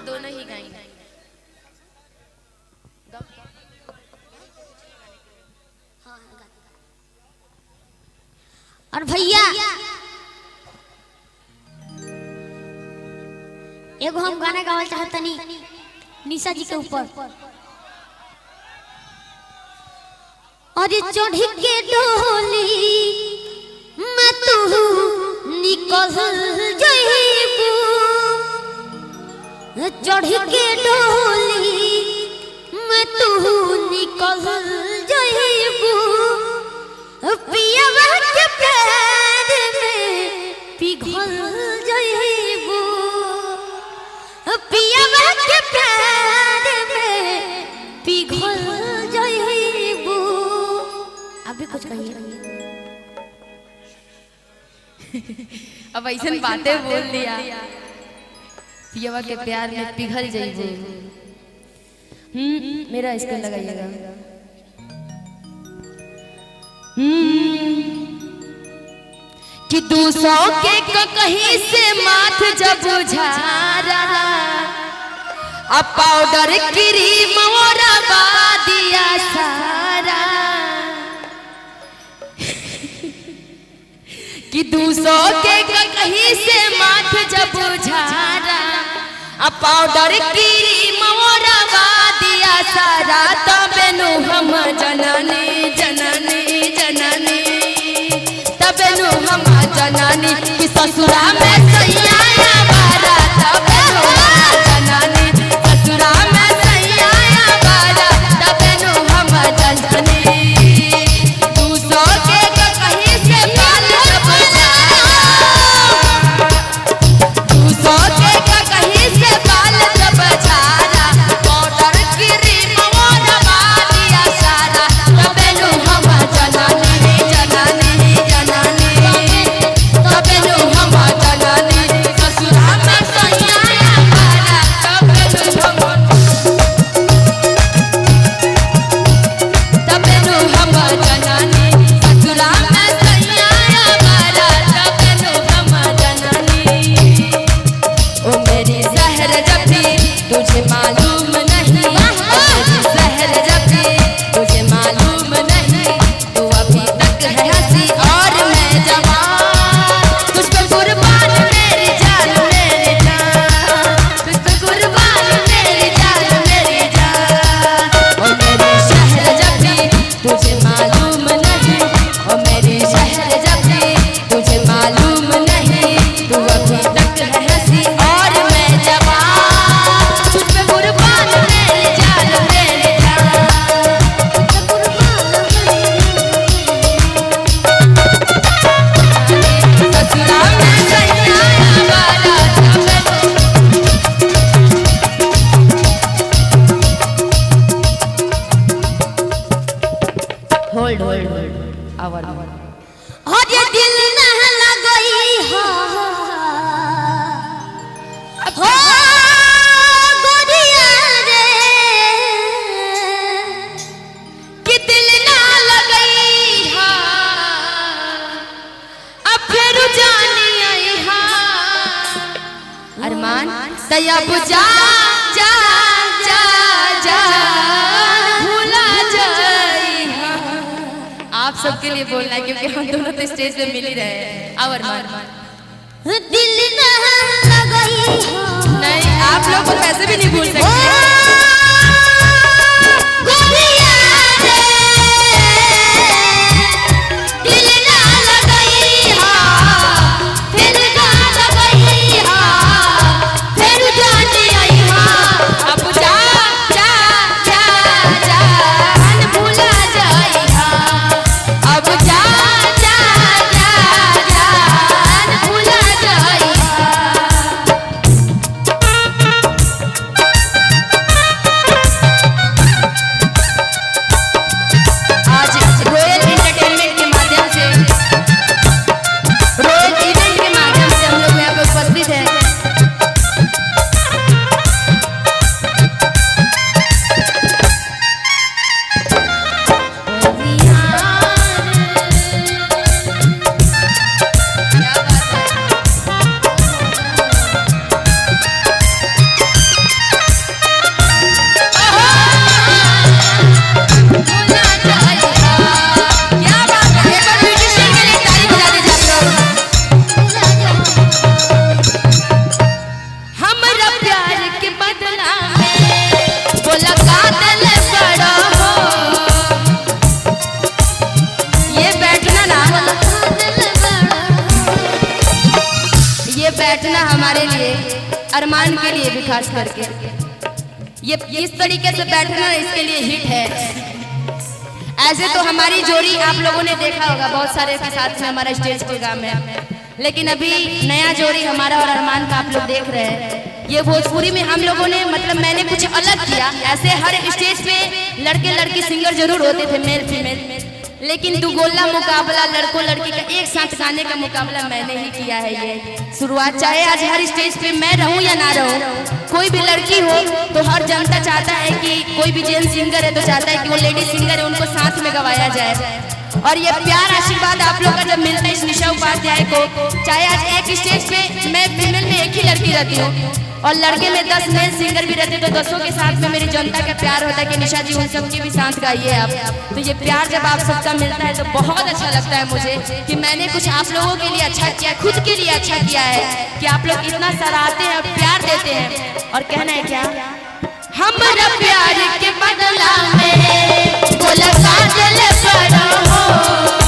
दोनों ही गाएंगे। और भैया एगो हम गाना गावल चाहतनी निशा जी के ऊपर। अरे चढ़ के डोली मैं तू निकल जाइबू, चढ़ के डोली मैं तू निकल जाइबू, पियवा के प्यार में पिघल जाइबू, पियवा के प्यार में पिघल जाइबू। अभी कुछ कहिए। अब ऐसा बातें बोल दिया, पियवा के प्यार में पिघल जाइबू। मेरा इसका लगाइएगा। कि 200 के कहीं से माथ जब झारा, अब पाउडर क्रीम और दिया सारा। कि 200 के कहीं से माथ जब झारा, अब पाउडर क्रीम और दिया सारा। तबे नु हम जननी जननी जननी, तबे नु हम जननी कि ससुरा में सैया बारा। तबे नु हम जननी ससुरा में सैया बारा। तबे नु हम जननी 200 के कहीं से माल जब झारा, 200 के कहीं से बाल जब झारा, पाउडर क्रीम और दिया सारा। तबे नु हम जननी जननी जननी, तबे नु हम जननी ससुरा में सैया बारा। तबे नु हम, तबे नु हम जननी ससुरा में सैया बारा। तबे नु हम जननी। ओ मेरी शहर जबी तुझे मालूम नहीं, ओ मेरी शहर जबी तुझे मालूम नहीं, तू अभी तक है हंसी और मैं जवान। तुझ पे कुर्बान मेरी जान मेरी जान, तुझ पे कुर्बान मेरी जान मेरी जान। ओ मेरी शहर जबी तुझे मालूम नहीं, ओ मेरी शहर जबी तुझे मालूम नहीं, तू अभी तक है हंसी और मैं जवान। तुझ पे कुर्बान मेरी जान मेरी जान, ससुरा में सैया बारा। होल्ड होल्ड होल्ड आवर। अरे दिल न लगई हो गोरिया रे, कि दिल ना लगई हा, अब फिर जानी आई हा। अरमान तया बुझा जा जा जा भूला जाई हा। आप सबके लिए बोलना है क्योंकि हम दोनों तो स्टेज पे मिल ही रहे हैं। अब अरमान दिल न लगई हो नहीं, आप लोग को पैसे भी नहीं भूल सकते। गोरिया रे, दिल न लगई हो फिर ना लगई हो, फिर जानी आई हो। अब जा जा जा जान भूला जाई हा। अब जा जा जा जान भूला जाई हा। बैठना हमारे लिए, अरमान के लिए भी खास करके ये इस तरीके से बैठना इसके लिए हिट है। ऐसे तो हमारी जोड़ी आप लोगों ने देखा होगा, बहुत सारे के साथ में हमारा स्टेज प्रोग्राम है, लेकिन अभी नया जोड़ी हमारा और अरमान का आप लोग देख रहे हैं। ये भोजपुरी में हम लोगों ने मतलब मैंने कुछ अलग किया। ऐसे हर स्टेज पे लड़के लड़की सिंगर जरूर होते थे, मेल फीमेल, लेकिन दुगोला मुकाबला लड़कों लड़की का एक साथ गाने का मुकाबला मैंने ही किया है। ये शुरुआत, चाहे आज हर स्टेज पे मैं रहूं या ना रहूं, कोई भी लड़की हो तो हर जनता चाहता है कि कोई भी जेंट्स सिंगर है तो चाहता है कि वो लेडी सिंगर है उनको साथ में गवाया जाए। और ये प्यार आशीर्वाद आप लोग का जब मिलता है इस निशा उपाध्याय को, चाहे आज एक स्टेज पे मैं फीमेल में एक ही लड़की रहती हूँ और लड़के में 10 मेल सिंगर भी रहते, तो 10 के साथ में मेरी जनता का प्यार होता है कि निशा जी उन सबकी भी साथ गाइए आप। तो ये प्यार जब आप सबका मिलता है तो बहुत अच्छा लगता है मुझे कि मैंने कुछ आप लोगों के लिए अच्छा किया, खुद के लिए अच्छा किया है कि आप लोग इतना सराहते हैं और प्यार देते हैं। और कहना है क्या, हमारा प्यार के बदला में बोला काजल पड़ा हो।